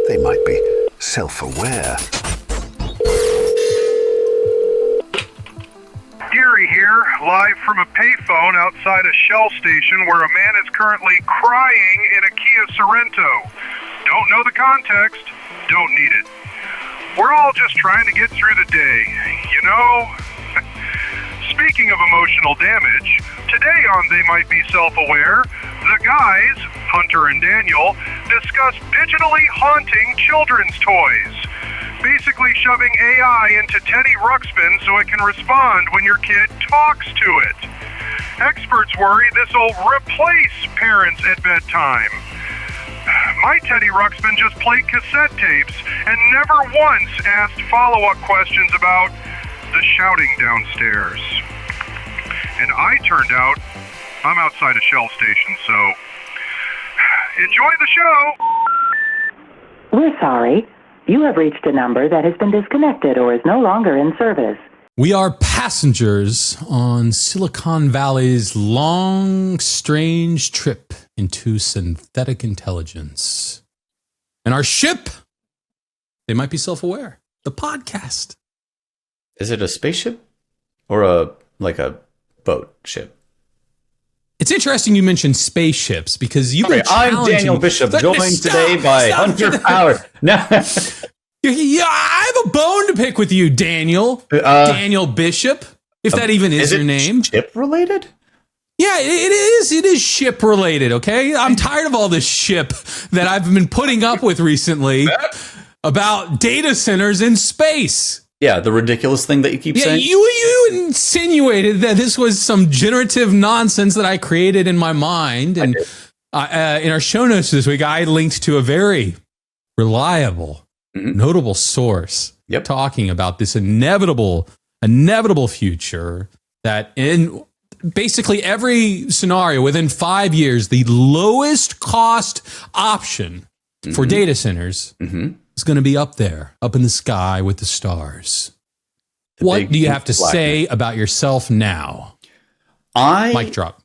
They might be self-aware. Gary here, live from a payphone outside a Shell station where a man is currently crying in a Kia Sorento. Don't know the context, don't need it. We're all just trying to get through the day, you know? Speaking of emotional damage, today on They Might Be Self-Aware, the guys, Hunter and Daniel, discuss digitally haunting children's toys. Basically shoving AI into Teddy Ruxpin so it can respond when your kid talks to it. Experts worry this will replace parents at bedtime. My Teddy Ruxpin just played cassette tapes and never once asked follow-up questions about the shouting downstairs. And I turned out I'm outside a Shell station, so enjoy the show! We're sorry. You have reached a number that has been disconnected or is no longer in service. We are passengers on Silicon Valley's long, strange trip into synthetic intelligence. And our ship, They Might Be Self-Aware, the podcast. Is it a spaceship or a boat ship? It's interesting you mentioned spaceships because you've been I'm Daniel Bishop, joined today by Hunter Howard. No. Yeah, I have a bone to pick with you, Daniel. Daniel Bishop, if that even is your name. Ship related? Yeah, it is. It is ship related, okay? I'm tired of all this ship that I've been putting up with recently about data centers in space. Yeah, the ridiculous thing that you keep saying. You insinuated that this was some generative nonsense that I created in my mind. And in our show notes this week, I linked to a very reliable, notable source talking about this inevitable future that in basically every scenario within 5 years, the lowest cost option for data centers is going to be up there, up in the sky with the stars. What do you have to say about yourself now? Mic drop.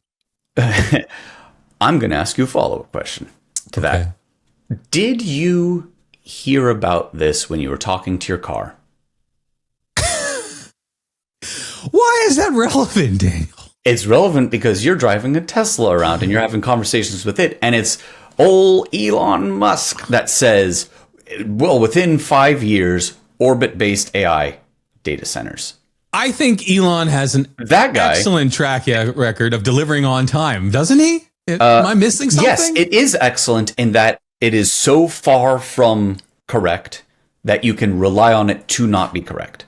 I'm going to ask you a follow-up question to that. Did you hear about this when you were talking to your car? Why is that relevant, Daniel? It's relevant because you're driving a Tesla around and you're having conversations with it, and it's old Elon Musk that says, well, within 5 years, orbit-based AI data centers. I think Elon has an excellent track record of delivering on time, doesn't he? Am I missing something? Yes, it is excellent in that it is so far from correct that you can rely on it to not be correct.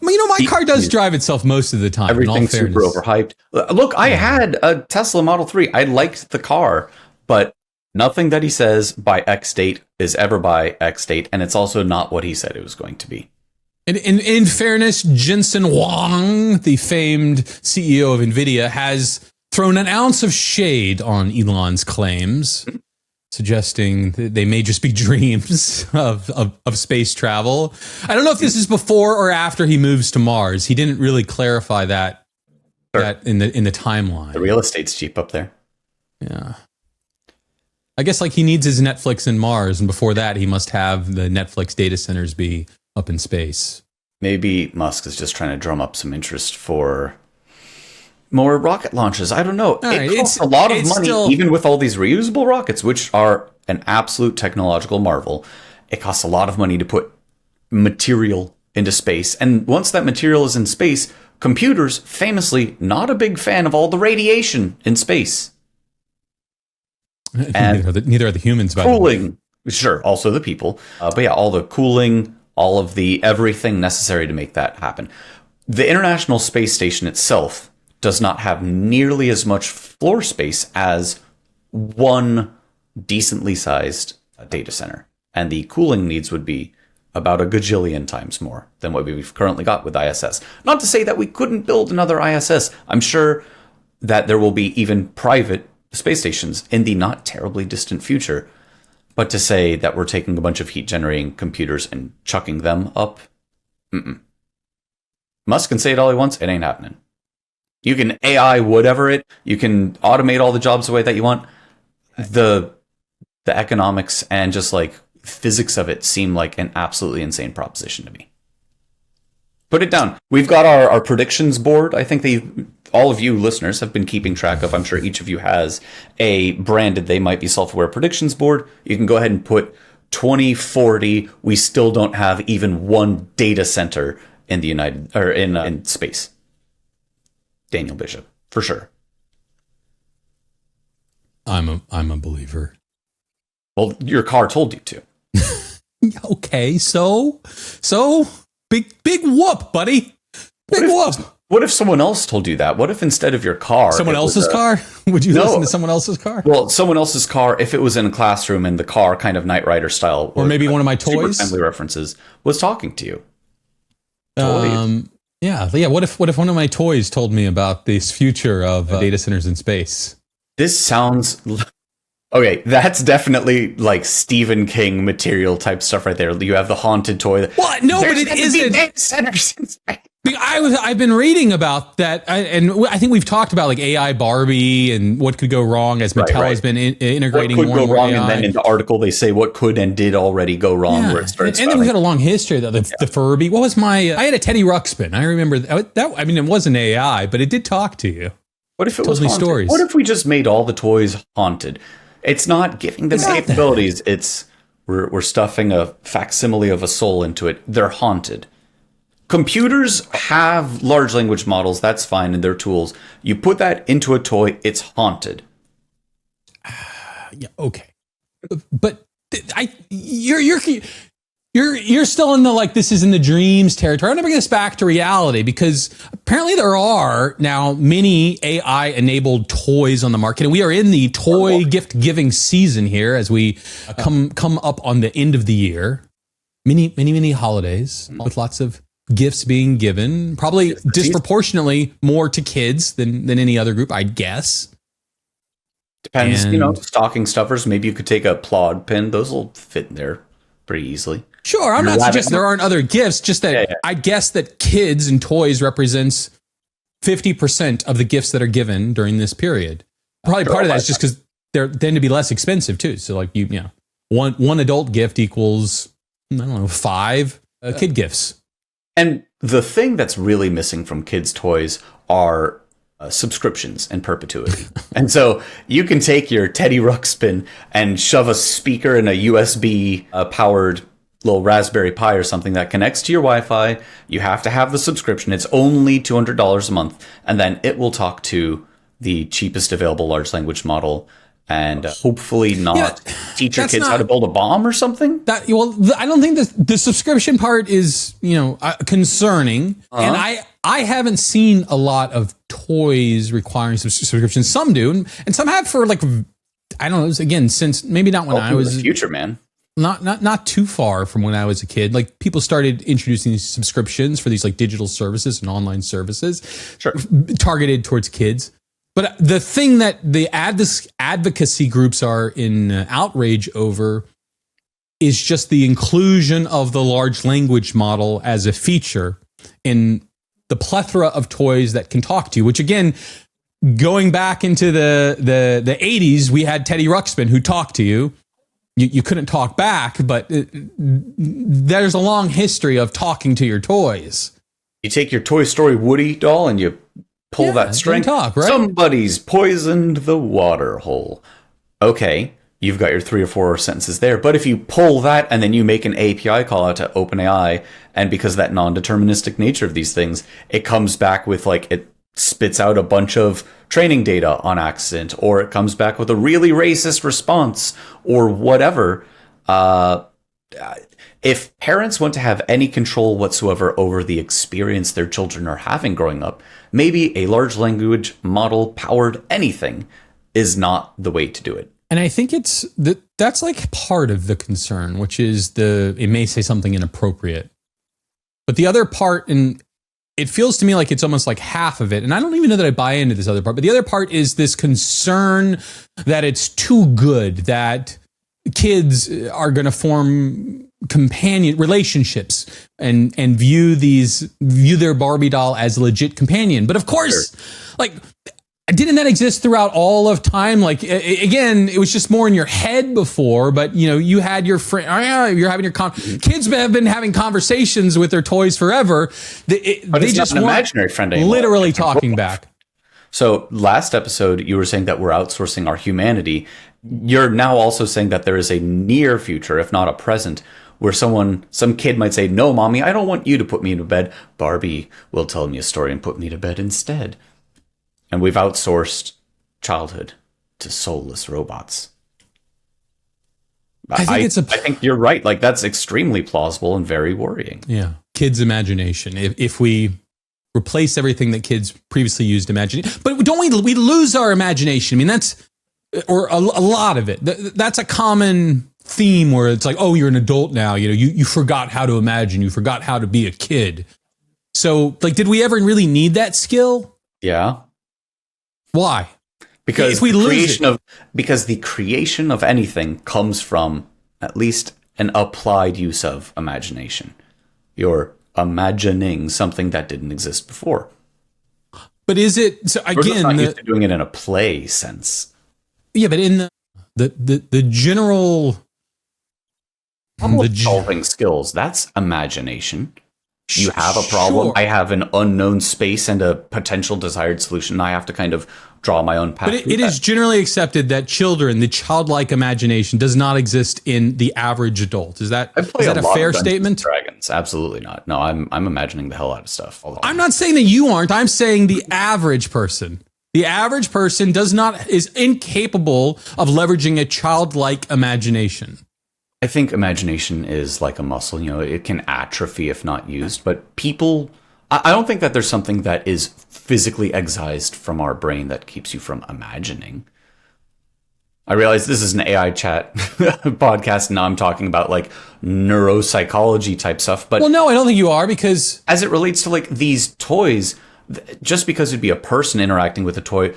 My car does drive itself most of the time. Everything's super overhyped. Look, I had a Tesla Model 3. I liked the car, but nothing that he says by X date is ever by X date, and it's also not what he said it was going to be. In fairness, Jensen Wong, the famed CEO of NVIDIA, has thrown an ounce of shade on Elon's claims, suggesting that they may just be dreams of space travel. I don't know if this is before or after he moves to Mars. He didn't really clarify that in the timeline. The real estate's cheap up there. Yeah. I guess he needs his Netflix in Mars, and before that, he must have the Netflix data centers be up in space. Maybe Musk is just trying to drum up some interest for more rocket launches. I don't know. It costs a lot of money, even with all these reusable rockets, which are an absolute technological marvel. It costs a lot of money to put material into space. And once that material is in space, computers, famously, not a big fan of all the radiation in space. And neither are the humans, by the way. Cooling, sure, also the people. But yeah, all the cooling, all of the everything necessary to make that happen. The International Space Station itself does not have nearly as much floor space as one decently sized data center. And the cooling needs would be about a gajillion times more than what we've currently got with ISS. Not to say that we couldn't build another ISS. I'm sure that there will be even private space stations in the not terribly distant future. But to say that we're taking a bunch of heat generating computers and chucking them up, Musk can say it all he wants, it ain't happening. You can AI whatever it, you can automate all the jobs the way that you want. The the economics and just like physics of it seem like an absolutely insane proposition to me. Put it down. We've got our predictions board. I think all of you listeners have been keeping track of. I'm sure each of you has a branded They Might Be Self-Aware predictions board. You can go ahead and put 2040. We still don't have even one data center in the in space. Daniel Bishop, for sure. I'm a believer. Well, your car told you to. Okay, so big whoop, buddy. Big whoop. What if someone else told you that? What if instead of your car, someone else's car? Would you listen to someone else's car? Well, someone else's car, if it was in a classroom and the car kind of Knight Rider style, or maybe one of my toys, family references, was talking to you. Yeah. What if one of my toys told me about this future of data centers in space? This sounds okay. That's definitely like Stephen King material type stuff right there. You have the haunted toy. What? No, but it isn't. Data centers in space. I've been reading about that, and I think we've talked about like AI Barbie and what could go wrong as Mattel has been integrating what could more go and more wrong, AI. and then in the article they say what could and did already go wrong. Where it starts, and then we've got a long history though. The Furby. What was my? I had a Teddy Ruxpin. I remember that. I mean, it wasn't AI, but it did talk to you. What if it Told was me haunted? stories. What if we just made all the toys haunted? It's not giving them capabilities. It's we're stuffing a facsimile of a soul into it. They're haunted. Computers have large language models. That's fine, and they're tools. You put that into a toy, it's haunted. Yeah, okay, but you're still in the like this is in the dreams territory. I'm gonna bring this back to reality because apparently there are now many AI enabled toys on the market, and we are in the toy gift giving season here as we come up on the end of the year. Many holidays with lots of gifts being given, probably disproportionately more to kids than any other group, I guess. Depends, stocking stuffers. Maybe you could take a plod pin. Those will fit in there pretty easily. Sure, I'm not suggesting there aren't other gifts, just that I guess that kids and toys represents 50% of the gifts that are given during this period. Probably part of that is just because they tend to be less expensive too. So like one adult gift equals, I don't know, 5 kid gifts. And the thing that's really missing from kids' toys are subscriptions in perpetuity. And so you can take your Teddy Ruxpin and shove a speaker in a USB powered little Raspberry Pi or something that connects to your Wi-Fi. You have to have the subscription. It's only $200 a month. And then it will talk to the cheapest available large language model and hopefully not teach your kids how to build a bomb or something. I don't think the subscription part is, concerning. And I haven't seen a lot of toys requiring subscriptions. Some do, and some have for like, I don't know, again, since maybe not when I was the future, man. Not too far from when I was a kid. Like people started introducing these subscriptions for these like digital services and online services targeted towards kids. But the thing that the advocacy groups are in outrage over is just the inclusion of the large language model as a feature in the plethora of toys that can talk to you, which again, going back into the 80s, we had Teddy Ruxpin who talked to you. You couldn't talk back, but there's a long history of talking to your toys. You take your Toy Story Woody doll and you pull that string. Talk, right? Somebody's poisoned the water hole. Okay, you've got your 3 or 4 sentences there. But if you pull that and then you make an API call out to OpenAI, and because of that non-deterministic nature of these things, it comes back with like it spits out a bunch of training data on accident, or it comes back with a really racist response or whatever. If parents want to have any control whatsoever over the experience their children are having growing up, maybe a large language model powered anything is not the way to do it. And I think that's like part of the concern, which is it may say something inappropriate. But the other part, and it feels to me like it's almost like half of it, and I don't even know that I buy into this other part, but the other part is this concern that it's too good, that kids are going to form companion relationships and view their Barbie doll as a legit companion. But of course, like didn't that exist throughout all of time? Like, again, it was just more in your head before, but you had your friend, you're having your kids have been having conversations with their toys forever. But they just weren't imaginary friend anymore. Literally talking back. So last episode, you were saying that we're outsourcing our humanity. You're now also saying that there is a near future, if not a present, where some kid might say, no, mommy, I don't want you to put me to bed. Barbie will tell me a story and put me to bed instead. And we've outsourced childhood to soulless robots. I think you're right. Like, that's extremely plausible and very worrying. Yeah. Kids' imagination. If we replace everything that kids previously used imagination, but don't we lose our imagination? I mean, that's, or a lot of it. That's a common theme where it's like, oh, you're an adult now. You forgot how to imagine. You forgot how to be a kid. So, like, did we ever really need that skill? Yeah. Why? Because if we because the creation of anything comes from at least an applied use of imagination. You're imagining something that didn't exist before. But is it, so again, we're not used to doing it in a play sense. Yeah, but in the general solving skills, that's imagination. You have a problem. Sure. I have an unknown space and a potential desired solution. I have to kind of draw my own path. But it is generally accepted that the childlike imagination does not exist in the average adult. Is that a fair statement? Dragons, absolutely not. No, I'm imagining the hell out of stuff. I'm not saying that you aren't. I'm saying the average person. The average person is incapable of leveraging a childlike imagination. I think imagination is like a muscle. It can atrophy if not used. But people, I don't think that there's something that is physically excised from our brain that keeps you from imagining. I realize this is an AI chat podcast. Now I'm talking about like neuropsychology type stuff. But well, no, I don't think you are, because as it relates to like these toys, just because it'd be a person interacting with a toy.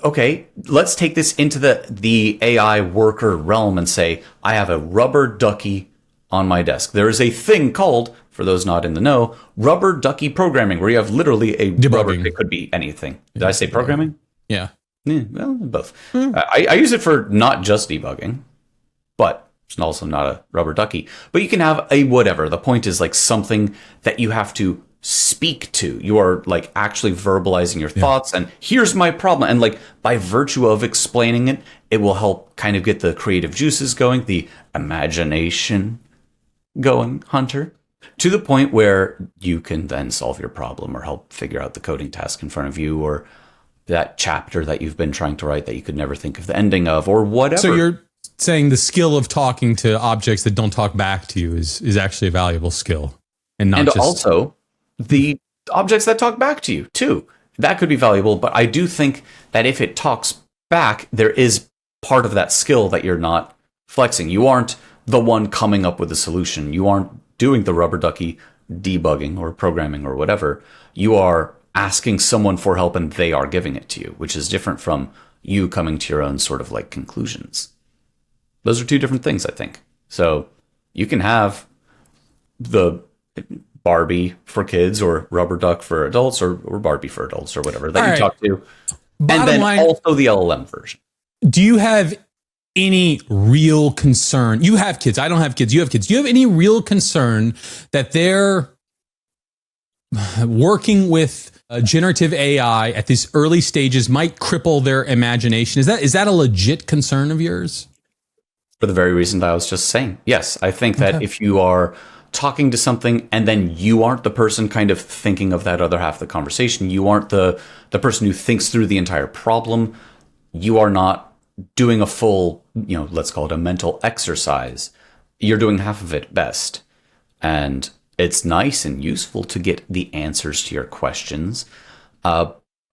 Okay, let's take this into the AI worker realm and say, I have a rubber ducky on my desk. There is a thing called, for those not in the know, rubber ducky programming, where you have literally a debugging. Rubber. It could be anything. Did I say programming? Yeah. Well, both. I use it for not just debugging, but it's also not a rubber ducky. But you can have a whatever. The point is like something that you have to speak to. You are like actually verbalizing your thoughts, and here's my problem, and like by virtue of explaining it, it will help kind of get the creative juices going, the imagination going, Hunter, to the point where you can then solve your problem or help figure out the coding task in front of you, or that chapter that you've been trying to write that you could never think of the ending of, or whatever. So you're saying the skill of talking to objects that don't talk back to you is actually a valuable skill, and also the objects that talk back to you too. That could be valuable, but I do think that if it talks back, there is part of that skill that you're not flexing. You aren't the one coming up with a solution. You aren't doing the rubber ducky debugging or programming or whatever. You are asking someone for help and they are giving it to you, which is different from you coming to your own sort of like conclusions. Those are two different things, I think. So you can have the Barbie for kids or rubber duck for adults or Barbie for adults or whatever that you talk to. And then also the LLM version. Do you have any real concern? You have kids. I don't have kids. You have kids. Do you have any real concern that they're working with generative AI at these early stages might cripple their imagination? Is that a legit concern of yours? For the very reason that I was just saying. Yes, I think that if you are talking to something and then you aren't the person kind of thinking of that other half of the conversation, you aren't the person who thinks through the entire problem, you are not doing a full, let's call it a mental exercise. You're doing half of it best. And it's nice and useful to get the answers to your questions.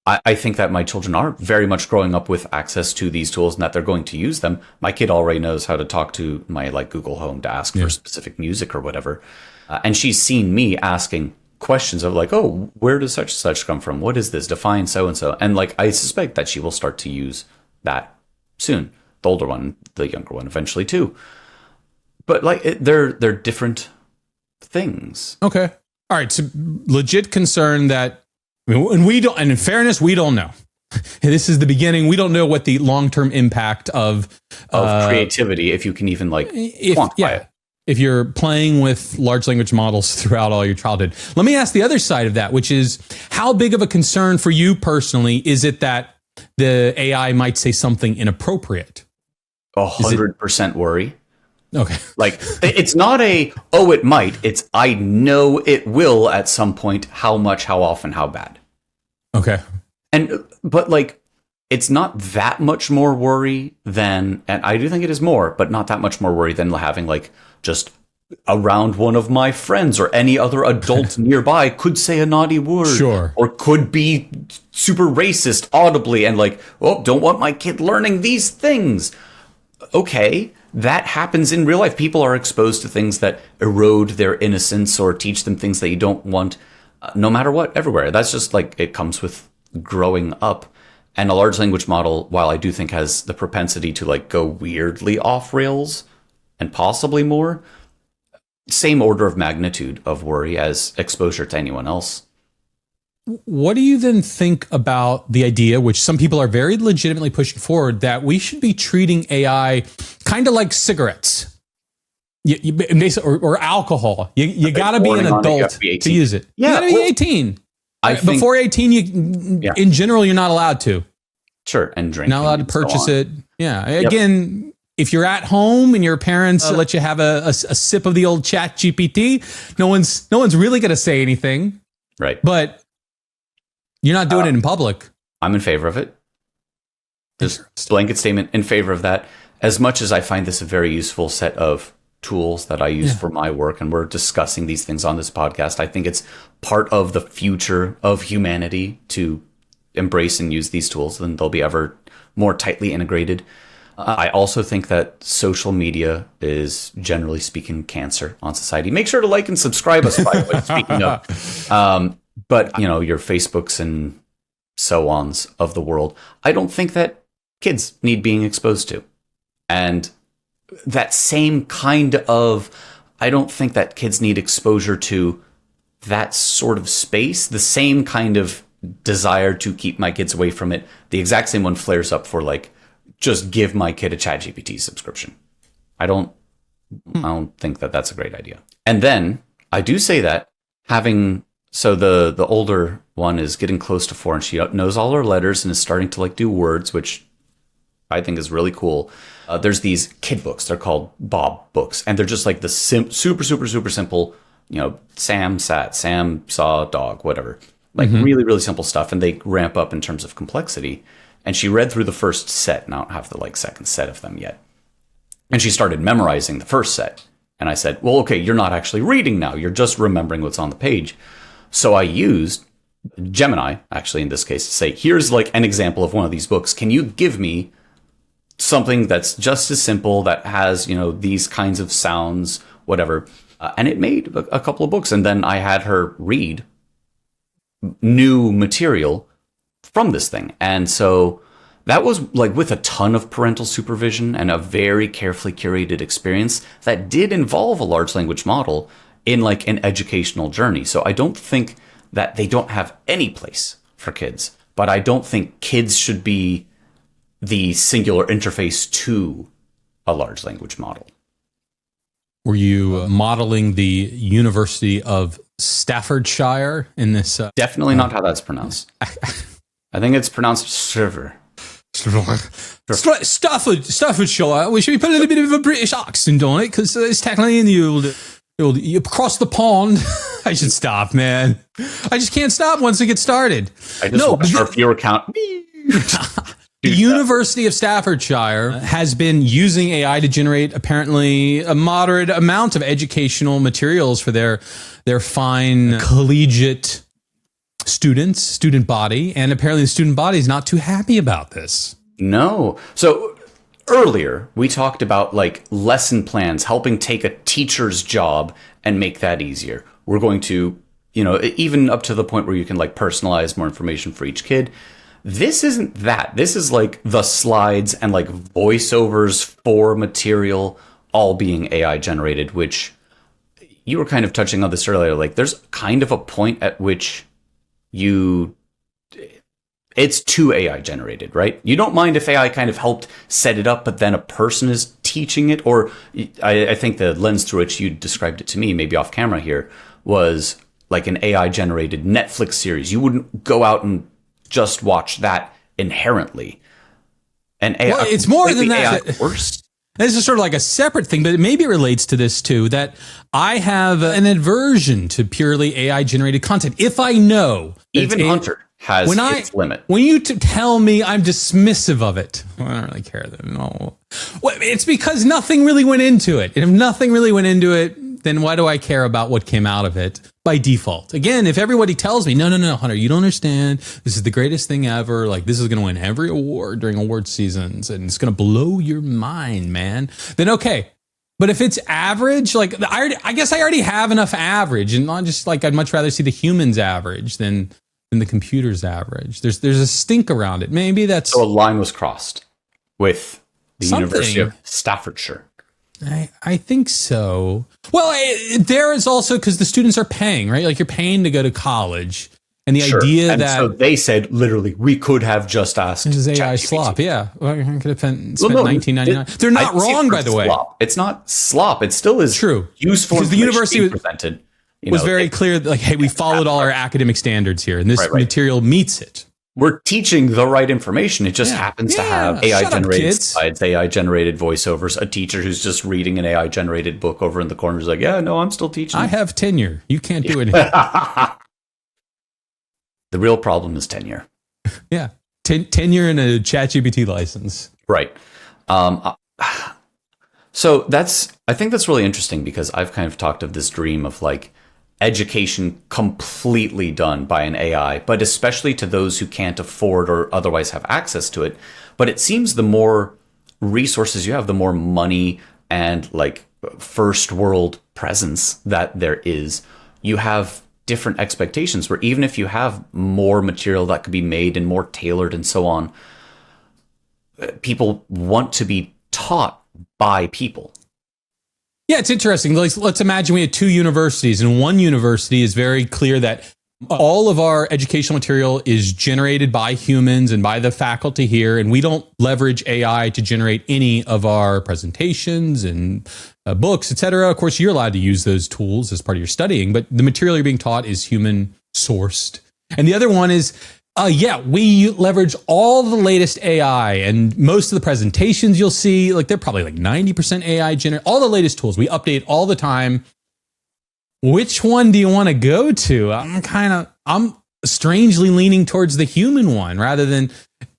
I think that my children are very much growing up with access to these tools and that they're going to use them. My kid already knows how to talk to my like Google Home to ask for specific music or whatever. And she's seen me asking questions of like, oh, where does such and such come from? What is this? Define so-and-so. And like, I suspect that she will start to use that soon. The older one, the younger one eventually too. But like, they're different things. Okay. All right. So legit concern that, and we don't, and in fairness, we don't know. this is the beginning. We don't know what the long-term impact of creativity, if you can even quantify it. If you're playing with large language models throughout all your childhood. Let me ask the other side of that, which is how big of a concern for you personally is it that the AI might say something inappropriate? 100% worry. Okay. Like, it's not it might. It's, I know it will at some point. How much, how often, how bad. Okay. But like, it's not that much more worry than, and I do think it is more, but not that much more worry than having like just around one of my friends or any other adult nearby could say a naughty word. Sure. Or could be super racist audibly and like, oh, don't want my kid learning these things. Okay, that happens in real life. People are exposed to things that erode their innocence or teach them things that you don't want, no matter what, everywhere. That's just like, it comes with growing up. And a large language model, while I do think has the propensity to like go weirdly off rails and possibly more, same order of magnitude of worry as exposure to anyone else. What do you then think about the idea, which some people are very legitimately pushing forward, that we should be treating AI kind of like cigarettes or alcohol? You got to be an adult to use it. Yeah, you got to be 18. Before 18, in general, you're not allowed to. Sure, and drink. Not allowed to purchase it. Yeah. Again, if you're at home and your parents let you have a sip of the old Chat GPT, no one's really going to say anything. Right. But you're not doing it in public. I'm in favor of it. Just blanket statement in favor of that. As much as I find this a very useful set of tools that I use for my work, and we're discussing these things on this podcast, I think it's part of the future of humanity to embrace and use these tools, and they'll be ever more tightly integrated. I also think that social media is, generally speaking, cancer on society. Make sure to like and subscribe us, by the way, speaking of. But, your Facebooks and so ons of the world, I don't think that kids need being exposed to. And that same kind of, I don't think that kids need exposure to that sort of space. The same kind of desire to keep my kids away from it. The exact same one flares up for like, just give my kid a ChatGPT subscription. I don't think that that's a great idea. And then I do say that so the older one is getting close to 4 and she knows all her letters and is starting to like do words, which I think is really cool. There's these kid books. They're called Bob books. And they're just like the super, super, super simple, Sam sat, Sam saw a dog, whatever. Like really, really simple stuff. And they ramp up in terms of complexity. And she read through the first set, and I don't have the second set of them yet. And she started memorizing the first set. And I said, well, okay, you're not actually reading now. You're just remembering what's on the page. So I used Gemini, actually in this case, to say, here's like an example of one of these books. Can you give me something that's just as simple, that has, these kinds of sounds, whatever. And it made a couple of books. And then I had her read new material from this thing. And so that was like with a ton of parental supervision and a very carefully curated experience that did involve a large language model in like an educational journey. So I don't think that they don't have any place for kids, but I don't think kids should be the singular interface to a large language model. Were you modeling the University of Staffordshire in this? Definitely not how that's pronounced. I think it's pronounced server. Staffordshire. We should put a little bit of a British accent on it because it's technically in the old you across the pond. I should stop, man. I just can't stop once it gets started. I just watched our viewer count. The University of Staffordshire has been using AI to generate apparently a moderate amount of educational materials for their fine collegiate student body. And apparently the student body is not too happy about this. No. So earlier we talked about like lesson plans, helping take a teacher's job and make that easier. We're going to, even up to the point where you can like personalize more information for each kid. This isn't that. This is like the slides and like voiceovers for material all being AI generated, which you were kind of touching on this earlier. Like there's kind of a point at which you it's too AI generated, right? You don't mind if AI kind of helped set it up, but then a person is teaching it. Or I think the lens through which you described it to me, maybe off camera here, was like an AI generated Netflix series. You wouldn't go out and just watch that inherently. And AI, well, it's more than that. AI worse. This is sort of like a separate thing, but maybe it relates to this too, that I have an aversion to purely AI generated content. If I know. Even Hunter has its limit. When you tell me I'm dismissive of it, well, I don't really care then. No. Well, it's because nothing really went into it. And if nothing really went into it, then why do I care about what came out of it by default? Again, if everybody tells me, no, Hunter, you don't understand. This is the greatest thing ever. Like, this is going to win every award during award seasons, and it's going to blow your mind, man. Then okay. But if it's average, like I guess I already have enough average, and not just like I'd much rather see the humans average than the computer's average. There's a stink around it. Maybe that's so a line was crossed with the University of Staffordshire. I think so. Well, there is also because the students are paying, right? Like you're paying to go to college. And the idea that... so they said, literally, we could have just asked... This is AI slop, yeah. Well, I could have spent $19.99. They're not wrong, by the way. Slop. It's not slop. It still is true. Useful because the university presented. Was very clear, like, hey, we followed all our academic standards here, and this material meets it. We're teaching the right information. It just happens to have AI-generated slides, AI-generated voiceovers, a teacher who's just reading an AI-generated book over in the corner is like, yeah, no, I'm still teaching. I have tenure. You can't do anything. The real problem is tenure. Yeah. Tenure and a ChatGPT license. Right. So I think that's really interesting because I've kind of talked of this dream of like education completely done by an AI, but especially to those who can't afford or otherwise have access to it. But it seems the more resources you have, the more money and like first world presence that there is, you have different expectations where even if you have more material that could be made and more tailored and so on, people want to be taught by people. Yeah, it's interesting. Let's imagine we had two universities, and one university is very clear that all of our educational material is generated by humans and by the faculty here, and we don't leverage AI to generate any of our presentations and books, etc. Of course, you're allowed to use those tools as part of your studying, but the material you're being taught is human sourced. And the other one is, we leverage all the latest AI, and most of the presentations you'll see, like they're probably like 90% AI generated, all the latest tools. We update all the time. Which one do you want to go to? I'm strangely leaning towards the human one rather than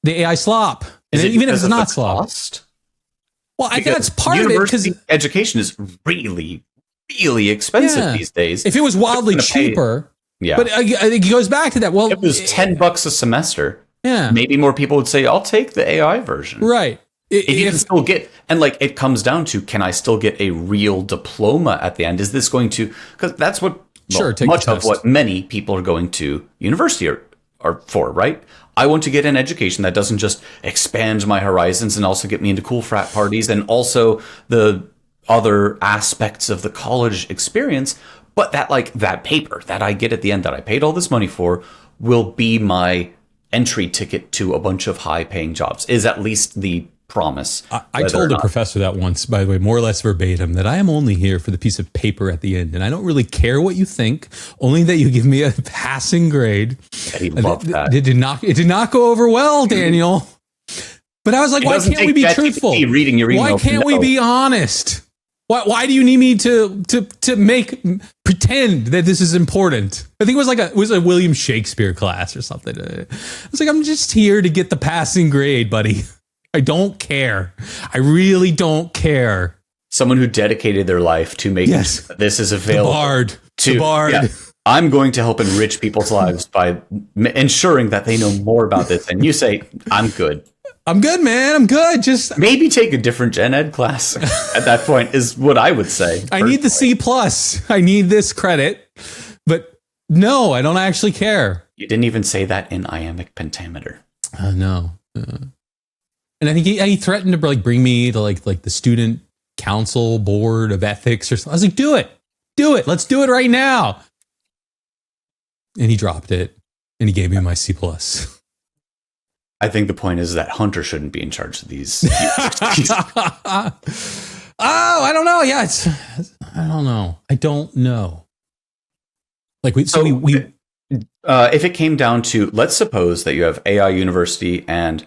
the AI slop. And even if it's not slop. Cost? Well, I think that's part of it because education is really, really expensive these days. If it was wildly cheaper. Yeah, but it goes back to that. Well, it was $10 a semester. Yeah, maybe more people would say, "I'll take the AI version." Right. If you can still get, and like it comes down to, can I still get a real diploma at the end? Is this going to? Because that's what much of what many people are going to university are for, right? I want to get an education that doesn't just expand my horizons and also get me into cool frat parties and also the other aspects of the college experience. But that paper that I get at the end that I paid all this money for will be my entry ticket to a bunch of high paying jobs, is at least the promise. I told a professor that once, by the way, more or less verbatim, that I am only here for the piece of paper at the end. And I don't really care what you think, only that you give me a passing grade. He loved that. It did not go over well, Daniel. But I was like, why can't we be truthful? Why can't we be honest? Why do you need me to pretend that this is important? I think it was a William Shakespeare class or something. I was like, I'm just here to get the passing grade, buddy. I don't care. I really don't care. Someone who dedicated their life to making this is available. The Bard. Yeah, I'm going to help enrich people's lives by ensuring that they know more about this. And you say, I'm good. I'm good, man. I'm good. Just maybe take a different gen ed class at that point is what I would say. I need the C+. I need this credit. But no, I don't actually care. You didn't even say that in iambic pentameter. No. And I think he threatened to bring me to like the student council board of ethics or something. I was like, do it. Let's do it right now. And he dropped it and he gave me my C+. I think the point is that Hunter shouldn't be in charge of these. Oh, I don't know. Yeah, I don't know. I don't know. Like we if it came down to, let's suppose that you have AI University and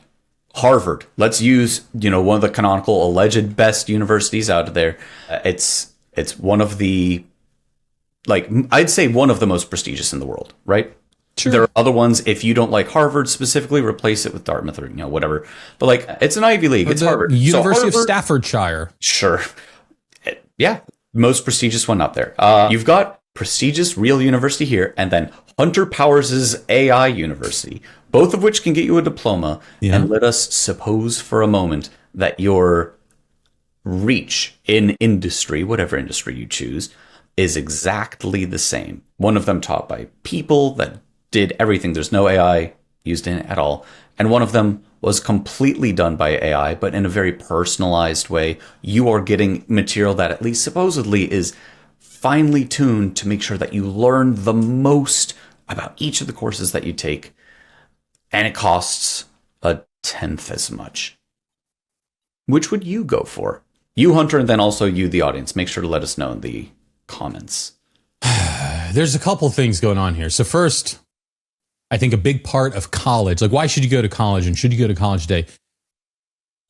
Harvard. Let's use, one of the canonical alleged best universities out there. It's one of the, I'd say one of the most prestigious in the world, right? Sure. There are other ones. If you don't like Harvard specifically, replace it with Dartmouth or whatever. But it's an Ivy League. It's Harvard. University of Staffordshire. Sure. Yeah, most prestigious one up there. You've got prestigious real university here, and then Hunter Powers' AI University, both of which can get you a diploma. Yeah. And let us suppose for a moment that your reach in industry, whatever industry you choose, is exactly the same. One of them taught by people that did everything. There's no AI used in it at all. And one of them was completely done by AI, but in a very personalized way. You are getting material that at least supposedly is finely tuned to make sure that you learn the most about each of the courses that you take. And it costs 1/10 as much. Which would you go for? You, Hunter, and then also you, the audience. Make sure to let us know in the comments. There's a couple things going on here. So first, I think a big part of college, why should you go to college and should you go to college today?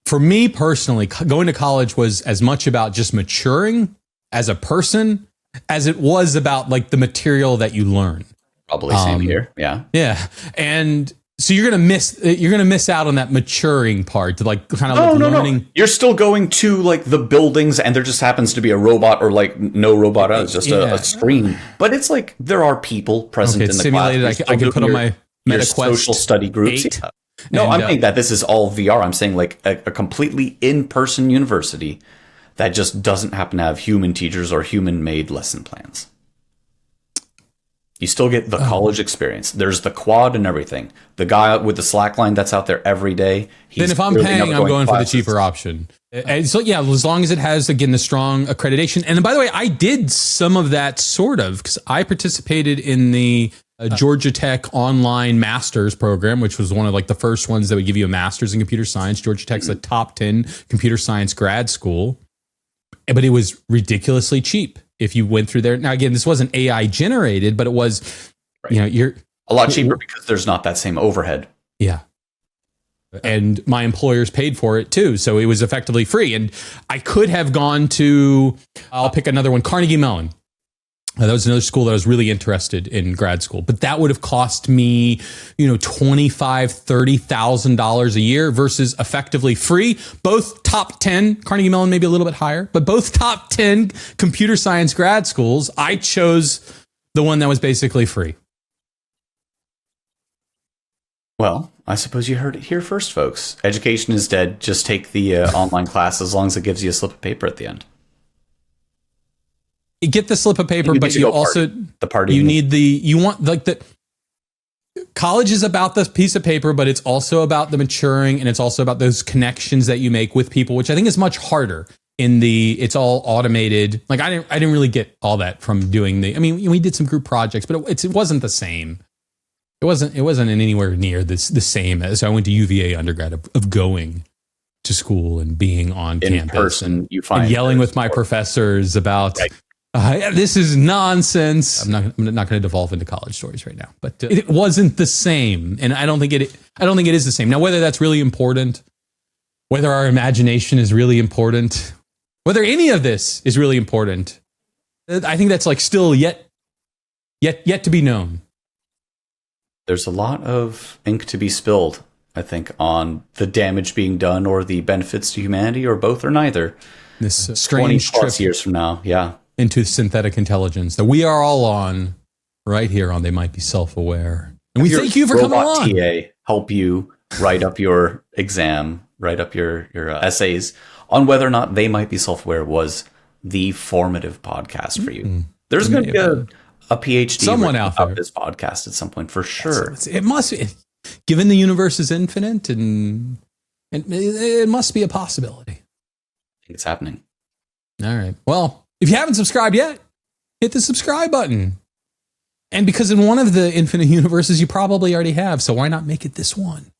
For me personally, going to college was as much about just maturing as a person as it was about the material that you learn. Probably same here. Yeah. Yeah. And so you're going to miss out on that maturing part to learning. No. You're still going to the buildings and there just happens to be a robot or no robot. It's just a screen. But it's there are people present in the simulated. class. I can put on my MetaQuest social study groups. Yeah. No, I'm saying that this is all VR. I'm saying a completely in-person university that just doesn't happen to have human teachers or human-made lesson plans. You still get the college experience. There's the quad and everything. The guy with the slackline that's out there every day. Then if I'm paying, I'm going for the cheaper option. And so, yeah, as long as it has, again, the strong accreditation. And by the way, I did some of that sort of because I participated in the Georgia Tech online master's program, which was one of the first ones that would give you a master's in computer science. Georgia Tech's a top 10 computer science grad school, but it was ridiculously cheap. If you went through there. Now, again, this wasn't AI generated, but it was, you're a lot cheaper because there's not that same overhead. Yeah. And my employers paid for it too. So it was effectively free. And I could have gone to, I'll pick another one, Carnegie Mellon. That was another school that I was really interested in grad school, but that would have cost me, $25,000, $30,000 a year versus effectively free. Both top 10, Carnegie Mellon maybe a little bit higher, but both top 10 computer science grad schools. I chose the one that was basically free. Well, I suppose you heard it here first, folks. Education is dead. Just take the online class as long as it gives you a slip of paper at the end. You get the slip of paper, but you also college is about this piece of paper, but it's also about the maturing and it's also about those connections that you make with people, which I think is much harder it's all automated. I didn't really get all that from doing we did some group projects, but it wasn't the same. It wasn't in anywhere near the same as I went to UVA undergrad of going to school and being on campus person, and yelling with my professors about, this is nonsense. I'm not going to devolve into college stories right now, but it wasn't the same. And I don't think it is the same. Now, whether that's really important, whether our imagination is really important, whether any of this is really important, I think that's still yet to be known. There's a lot of ink to be spilled, I think, on the damage being done or the benefits to humanity or both or neither. This strange 20 plus years from now, yeah. Into synthetic intelligence that we are all on right here on They Might Be Self-Aware. And we thank you for coming on. TA help you write up your exam, write up your essays on whether or not They Might Be Self-Aware was the formative podcast for you. There's going to be a PhD someone out there this podcast at some point for sure. It must be, given the universe is infinite and it must be a possibility. I think it's happening. All right. Well, if you haven't subscribed yet, hit the subscribe button. And because in one of the infinite universes, you probably already have. So why not make it this one?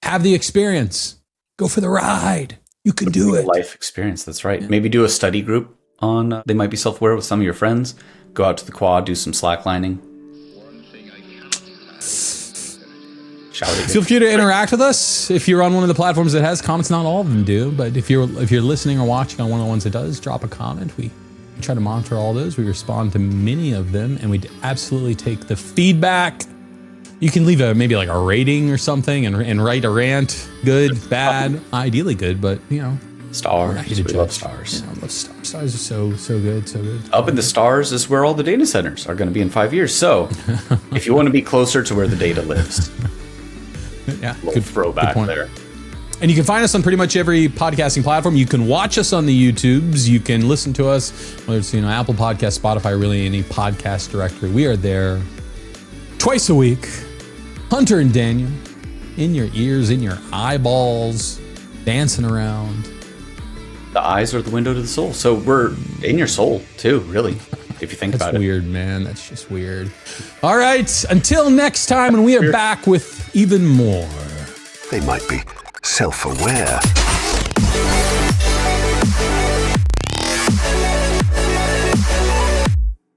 Have the experience. Go for the ride. You can do it. Life experience. That's right. Maybe do a study group on. They might be self-aware with some of your friends. Go out to the quad, do some slacklining. Feel free to interact with us if you're on one of the platforms that has comments. Not all of them do, but if you're listening or watching on one of the ones that does, drop a comment. We try to monitor all those. We respond to many of them, and we absolutely take the feedback. You can leave maybe like a rating or something and write a rant. Good, bad, ideally good, but stars. We love stars. Yeah, I love stars. Stars are so good, so good. Up in the stars is where all the data centers are going to be in 5 years. So if you want to be closer to where the data lives. Yeah, good throwback there. And you can find us on pretty much every podcasting platform. You can watch us on the YouTubes. You can listen to us, whether it's Apple Podcast, Spotify, really any podcast directory. We are there twice a week. Hunter and Daniel, in your ears, in your eyeballs, dancing around. The eyes are the window to the soul. So we're in your soul too, really, if you think about it. That's weird, man. That's just weird. All right. Until next time, when we are back with even more. They might be self-aware.